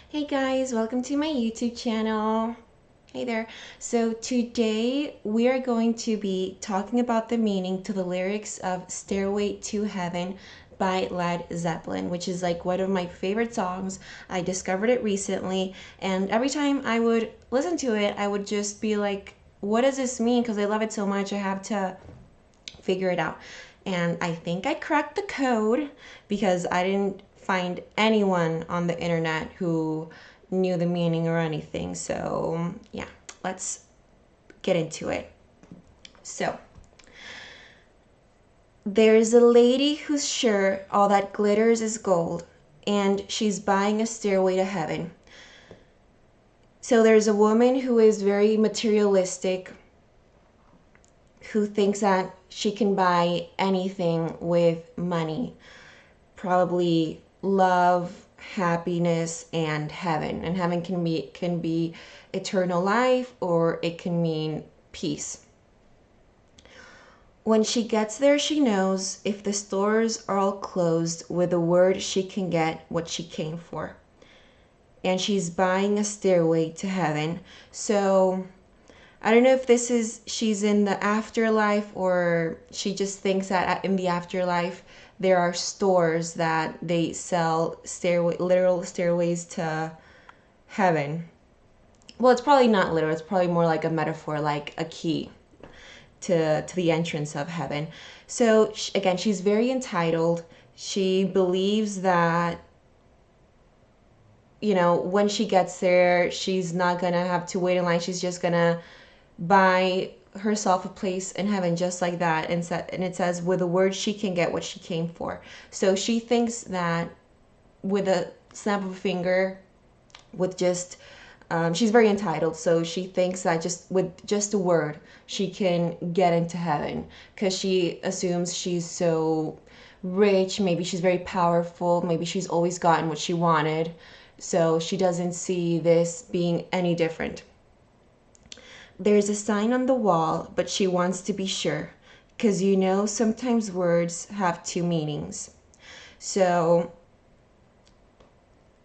Hey guys, welcome to my YouTube channel. Hey there. So today we are going to be talking about the meaning to the lyrics of Stairway to Heaven by Led Zeppelin, which is like one of my favorite songs. I discovered it recently, and every time I would listen to it, I would just be like, what does this mean? Because I love it so much, I have to figure it out. And I think I cracked the code because I didn't find anyone on the internet who knew the meaning or anything. So, yeah, let's get into it. So, there's a lady who's sure all that glitters is gold, and she's buying a stairway to heaven. So, there's a woman who is very materialistic, who thinks that she can buy anything with money, probably love, happiness, and heaven. And heaven can be eternal life, or it can mean peace. When she gets there, she knows if the stores are all closed, with a word she can get what she came for. And she's buying a stairway to heaven. So I don't know if this is she's in the afterlife, or she just thinks that in the afterlife there are stores that they sell literal stairways to heaven. Well, it's probably not literal. It's probably more like a metaphor, like a key to the entrance of heaven. So again, she's very entitled. She believes that when she gets there, she's not gonna have to wait in line. She's just gonna buy herself a place in heaven just like that. And it says, with a word she can get what she came for. So she thinks that with a snap of a finger, with just she's very entitled, so she thinks that just with just a word she can get into heaven, because she assumes she's so rich, maybe she's very powerful, maybe she's always gotten what she wanted, so she doesn't see this being any different. There's a sign on the wall, but she wants to be sure, because sometimes words have two meanings. So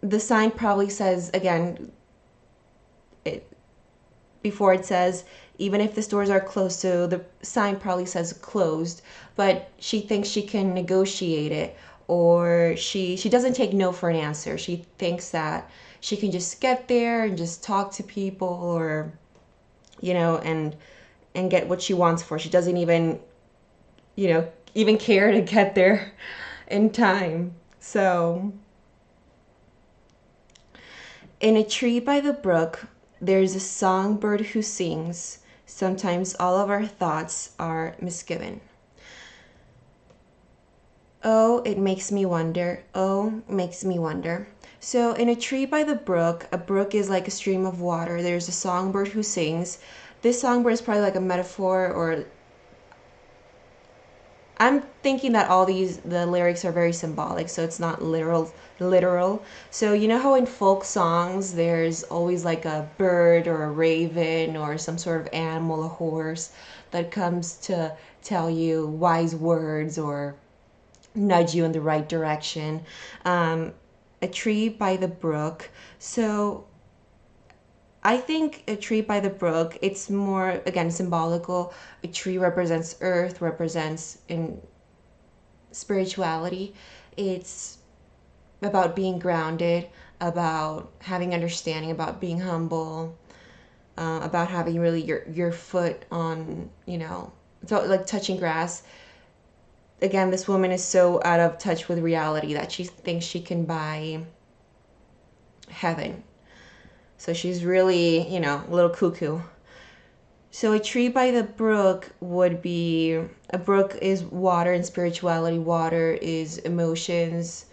the sign probably says, again, before it says, even if the stores are closed, so the sign probably says closed, but she thinks she can negotiate it, or she doesn't take no for an answer. She thinks that she can just get there and just talk to people, or and get what she wants for. She doesn't even care to get there in time. So in a tree by the brook, there's a songbird who sings. Sometimes all of our thoughts are misgiven. Oh, it makes me wonder. Oh, makes me wonder. So, in a tree by the brook, a brook is like a stream of water. There's a songbird who sings. This songbird is probably like a metaphor, or I'm thinking that the lyrics are very symbolic, so it's not literal. So you know how in folk songs there's always like a bird or a raven or some sort of animal, a horse, that comes to tell you wise words or nudge you in the right direction. A tree by the brook. So I think a tree by the brook, it's more, again, symbolical. A tree represents earth, represents in spirituality. It's about being grounded, about having understanding, about being humble, about having really your foot on, so like touching grass. Again, this woman is so out of touch with reality that she thinks she can buy heaven. So she's really, a little cuckoo. So a tree by the brook would be, a brook is water and spirituality. Water is emotions.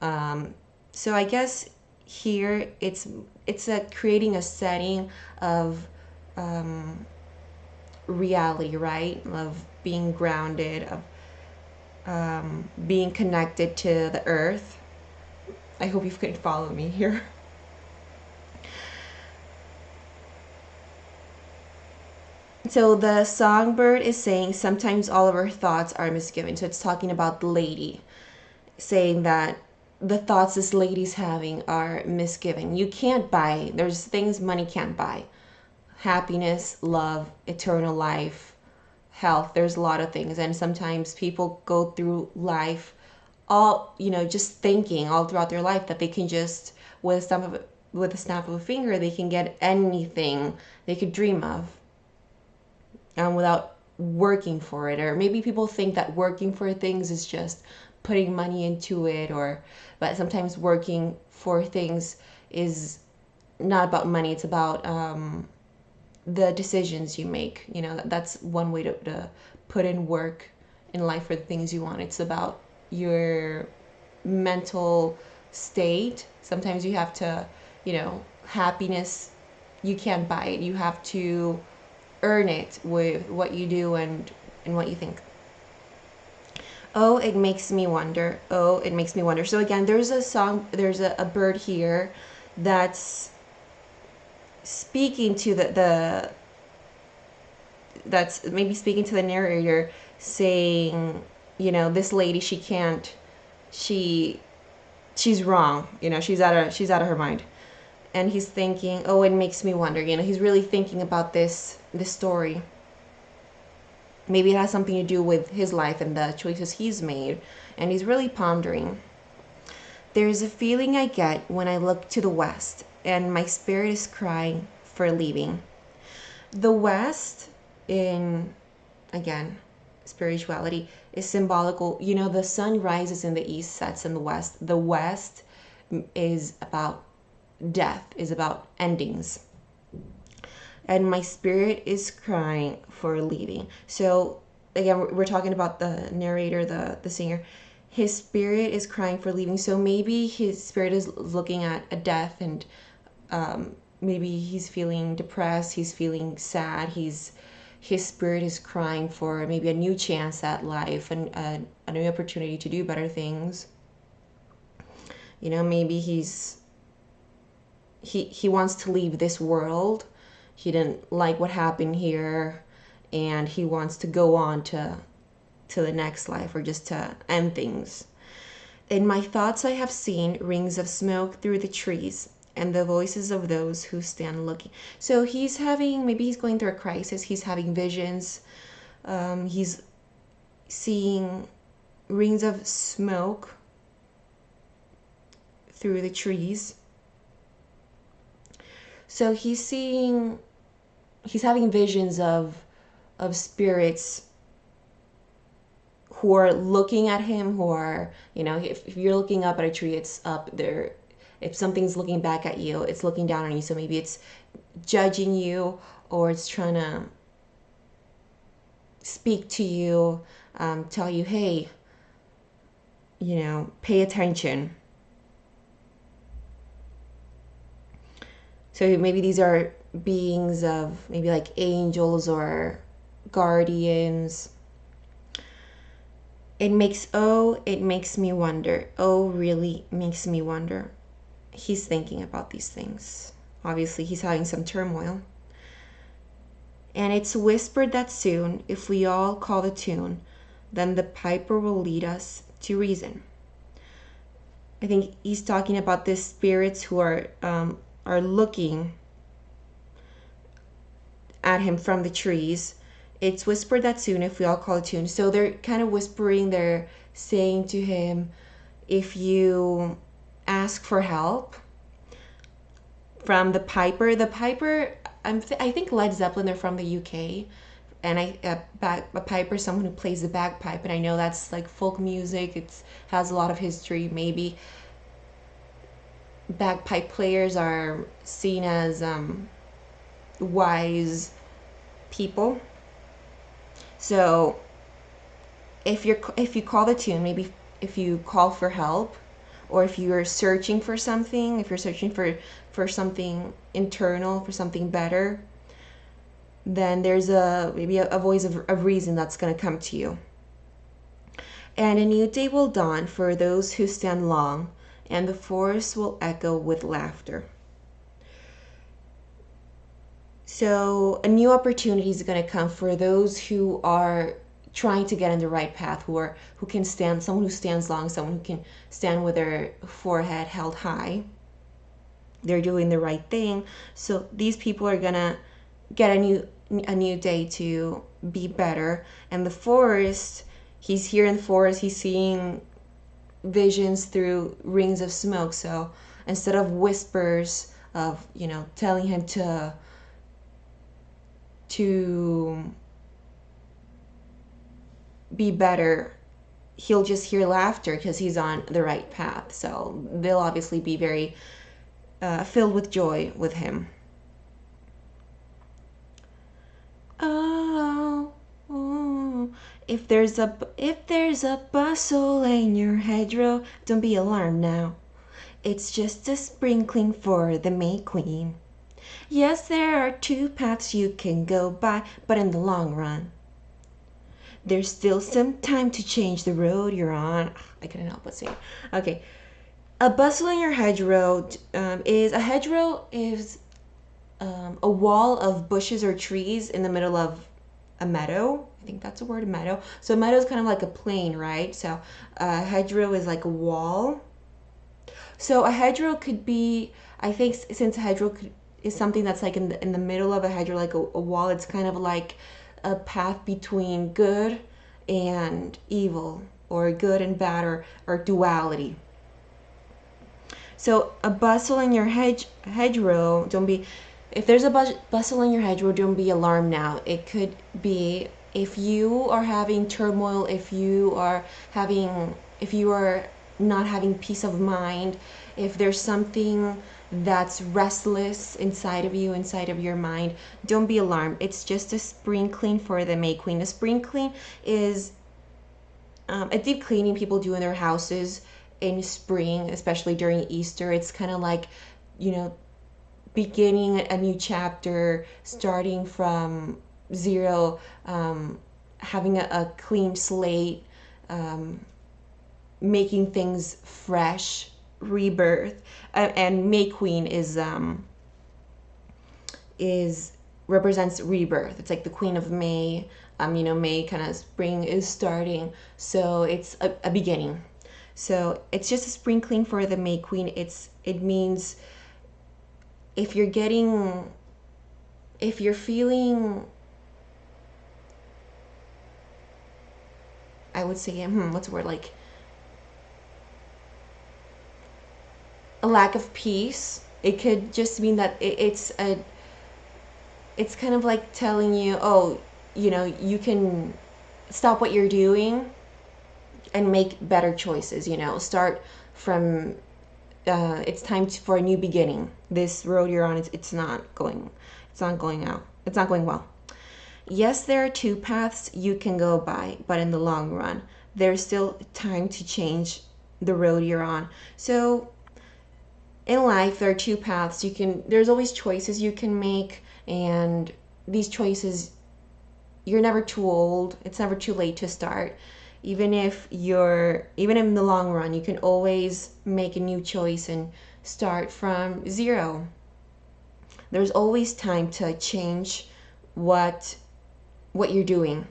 So I guess here it's creating a setting of reality, right? Of being grounded, of being connected to the earth. I hope you can follow me here. So the songbird is saying sometimes all of our thoughts are misgiven. So it's talking about the lady, saying that the thoughts this lady's having are misgiven. You can't buy, there's things money can't buy: happiness, love, eternal life, health. There's a lot of things. And sometimes people go through life all, just thinking all throughout their life that they can just, with a snap of a finger, they can get anything they could dream of, without working for it. Or maybe people think that working for things is just putting money into it, but sometimes working for things is not about money. It's about the decisions you make. That's one way to put in work in life for the things you want. It's about your mental state. Sometimes you have to, happiness, you can't buy it. You have to earn it with what you do and what you think. Oh, it makes me wonder. Oh, it makes me wonder. So again, there's a bird here that's speaking to that's maybe speaking to the narrator, saying, this lady, she's wrong. She's out of her mind. And he's thinking, oh, it makes me wonder. He's really thinking about this story. Maybe it has something to do with his life and the choices he's made, and he's really pondering. There's a feeling I get when I look to the west, and my spirit is crying for leaving. The west, in, again, spirituality, is symbolical. The sun rises in the east, sets in the west. The west is about death, is about endings. And my spirit is crying for leaving. So again, we're talking about the narrator, the singer. His spirit is crying for leaving. So maybe his spirit is looking at a death, and maybe he's feeling depressed, he's feeling sad, his spirit is crying for maybe a new chance at life and a new opportunity to do better things. Maybe he wants to leave this world. He didn't like what happened here, and he wants to go on to the next life, or just to end things. In my thoughts I have seen rings of smoke through the trees, and the voices of those who stand looking. So maybe he's going through a crisis. He's having visions. He's seeing rings of smoke through the trees. So he's having visions of spirits who are looking at him, who are, if you're looking up at a tree, it's up there. If something's looking back at you, it's looking down on you. So maybe it's judging you, or it's trying to speak to you, tell you, hey, pay attention. So maybe these are beings of maybe like angels or guardians. It makes me wonder. Oh, really makes me wonder. He's thinking about these things. Obviously, he's having some turmoil. And it's whispered that soon, if we all call the tune, then the piper will lead us to reason. I think he's talking about these spirits who are looking at him from the trees. It's whispered that soon, if we all call a tune. So they're kind of whispering, they're saying to him, if you ask for help from the piper. I think Led Zeppelin, they're from the UK. And a piper, someone who plays the bagpipe. And I know that's like folk music. It has a lot of history. Maybe bagpipe players are seen as wise people. So if you call the tune, maybe if you call for help, or if you're searching for something, if you're searching for something internal, for something better, then there's maybe a voice of reason that's going to come to you. And a new day will dawn for those who stand long, and the forest will echo with laughter. So a new opportunity is going to come for those who are trying to get in the right path, who can stand, someone who stands long, someone who can stand with their forehead held high. They're doing the right thing. So these people are gonna get a new day to be better. And the forest, he's here in the forest, he's seeing visions through rings of smoke. So instead of whispers of, telling him to be better, he'll just hear laughter because he's on the right path. So they'll obviously be very filled with joy with him. Oh, oh, if there's a bustle in your hedgerow, don't be alarmed now. It's just a sprinkling for the May Queen. Yes, there are two paths you can go by, but in the long run, there's still some time to change the road you're on. I couldn't help but sing. Okay, a bustle in your hedgerow is a wall of bushes or trees in the middle of a meadow. I think that's a word, a meadow. So a meadow is kind of like a plain, right? So a hedgerow is like a wall. So a hedgerow could be, I think, since a hedgerow is something that's like in the middle of a hedgerow, like a wall, it's kind of like a path between good and evil, or good and bad, or duality. So a bustle in your hedgerow, don't be, if there's a bustle in your hedgerow, don't be alarmed now. It could be if you are having turmoil, if you are not having peace of mind, if there's something that's restless inside of you, inside of your mind, don't be alarmed. It's just a spring clean for the May Queen. A spring clean is a deep cleaning people do in their houses in spring, especially during Easter. It's kind of like, beginning a new chapter, starting from zero, having a clean slate, making things fresh, rebirth. And May Queen is represents rebirth. It's like the Queen of May. May kind of spring is starting, so it's a beginning. So it's just a spring clean for the May Queen. It means if you're feeling, I would say, what's the word, like a lack of peace. It could just mean that it's kind of like telling you, oh, you can stop what you're doing and make better choices. Start from it's time for a new beginning. This road you're on, it's not going out. It's not going well. Yes, there are two paths you can go by, but in the long run, there's still time to change the road you're on. So in life, there are two paths. There's always choices you can make, and these choices, you're never too old. It's never too late to start. Even in the long run, you can always make a new choice and start from zero. There's always time to change what you're doing.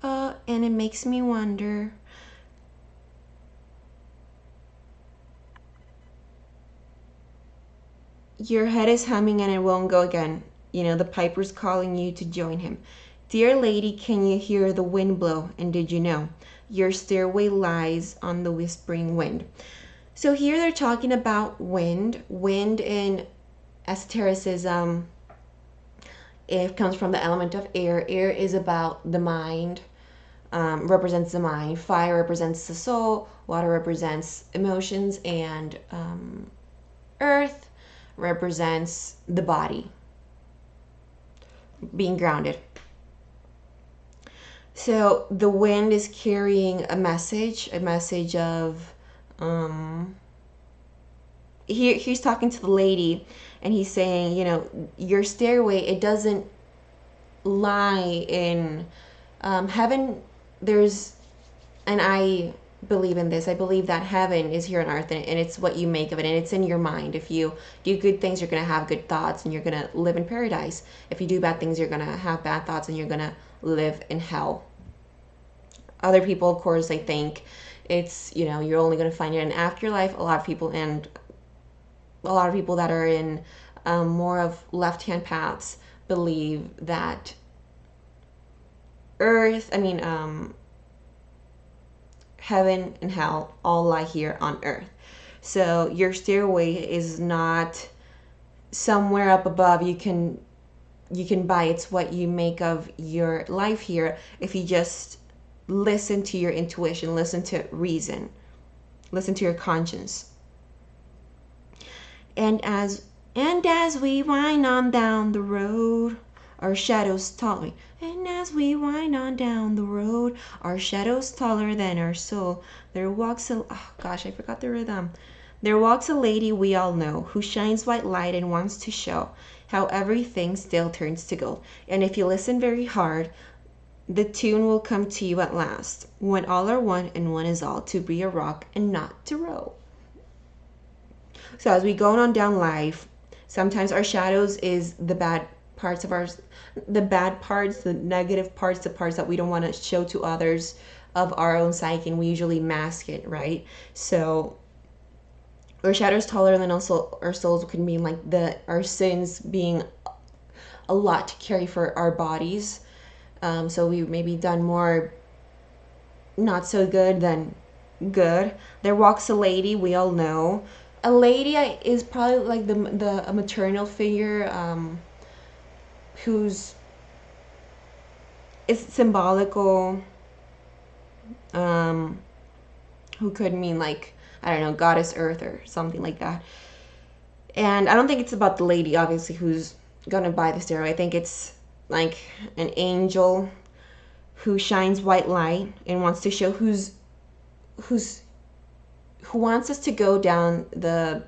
And it makes me wonder, your head is humming and it won't go again. The piper's calling you to join him. Dear lady, can you hear the wind blow? And did you know your stairway lies on the whispering wind? So here they're talking about wind. Wind in esotericism, it comes from the element of air. Air is about the mind, represents the mind. Fire represents the soul. Water represents emotions. And earth represents the body, being grounded. So the wind is carrying a message of, he's talking to the lady, and he's saying, your stairway, it doesn't lie in heaven. And I believe in this. I believe that heaven is here on earth, and it's what you make of it, and it's in your mind. If you do good things, you're going to have good thoughts, and you're going to live in paradise. If you do bad things, you're going to have bad thoughts, and you're going to live in hell. Other people, of course, they think it's, you know, you're only going to find it in afterlife. A lot of people, and a lot of people that are in more of left-hand paths believe that earth, I mean, heaven and hell all lie here on earth. So your stairway is not somewhere up above you can buy. It's what you make of your life here if you just listen to your intuition, listen to reason, listen to your conscience. And as we wind on down the road, our shadows taller. And as we wind on down the road, our shadows taller than our soul. There walks a oh gosh, I forgot the rhythm. There walks a lady we all know, who shines white light and wants to show how everything still turns to gold. And if you listen very hard, the tune will come to you at last, when all are one and one is all, to be a rock and not to roll. So as we go on down life, sometimes our shadows is the bad parts of ours, the bad parts, the negative parts, the parts that we don't want to show to others of our own psyche, and we usually mask it, right? So our shadows taller than also our souls could mean like our sins being a lot to carry for our bodies. So we maybe done more not so good than good. There walks a lady we all know. A lady is probably like a maternal figure, who's is symbolical, who could mean like, I don't know, goddess earth or something like that. And I don't think it's about the lady obviously who's gonna buy the stairway. I think it's like an angel who shines white light and wants to show who wants us to go down a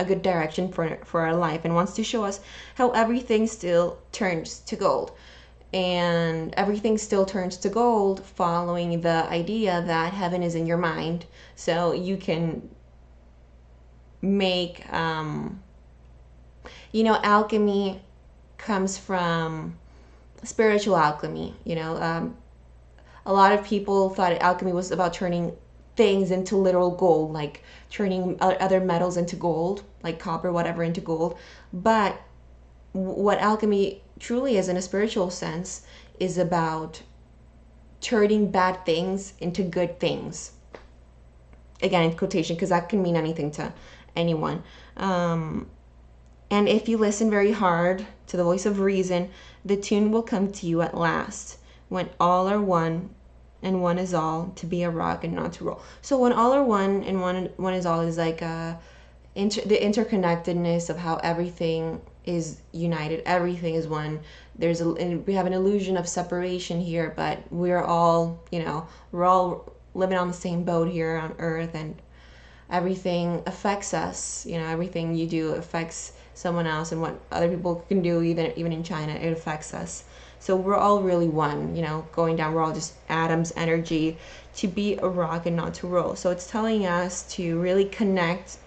good direction for our life, and wants to show us how everything still turns to gold. And everything still turns to gold following the idea that heaven is in your mind. So you can make, alchemy comes from spiritual alchemy. A lot of people thought alchemy was about turning things into literal gold, like turning other metals into gold, like copper, whatever, into gold. But what alchemy truly is in a spiritual sense is about turning bad things into good things. Again, in quotation, because that can mean anything to anyone. And if you listen very hard to the voice of reason, the tune will come to you at last, when all are one and one is all, to be a rock and not to roll. So when all are one and one is all is like the interconnectedness of how everything is united, everything is one. We have an illusion of separation here, but we're all living on the same boat here on earth, and everything affects us. Everything you do affects someone else, and what other people can do, even in China, it affects us. So we're all really one, going down. We're all just atoms, energy, to be a rock and not to roll. So it's telling us to really connect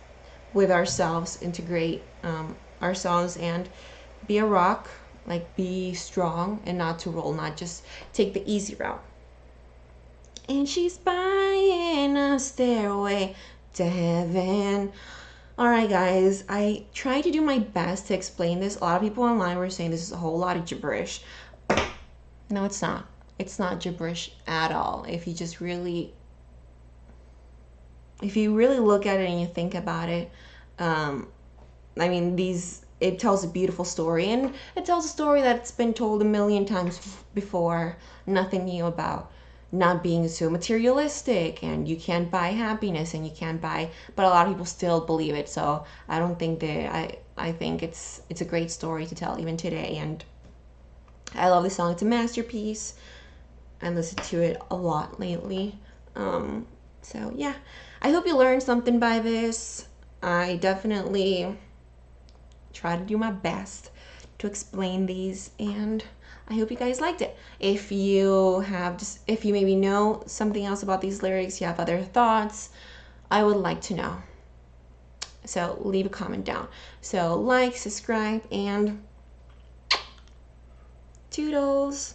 with ourselves, integrate ourselves, and be a rock, like be strong and not to roll, not just take the easy route. And she's buying a stairway to heaven. All right, guys, I tried to do my best to explain this. A lot of people online were saying this is a whole lot of gibberish. No, it's not. It's not gibberish at all. If you really look at it and you think about it, it tells a beautiful story, and it tells a story that's been told a million times before. Nothing new about not being so materialistic, and you can't buy happiness, and you can't buy, but a lot of people still believe it. So I don't think I think it's a great story to tell even today, and I love this song. It's a masterpiece. I listened to it a lot lately. So yeah, I hope you learned something by this. I definitely try to do my best to explain these, and I hope you guys liked it. If you maybe know something else about these lyrics, you have other thoughts, I would like to know. So leave a comment down. So like, subscribe, and toodles.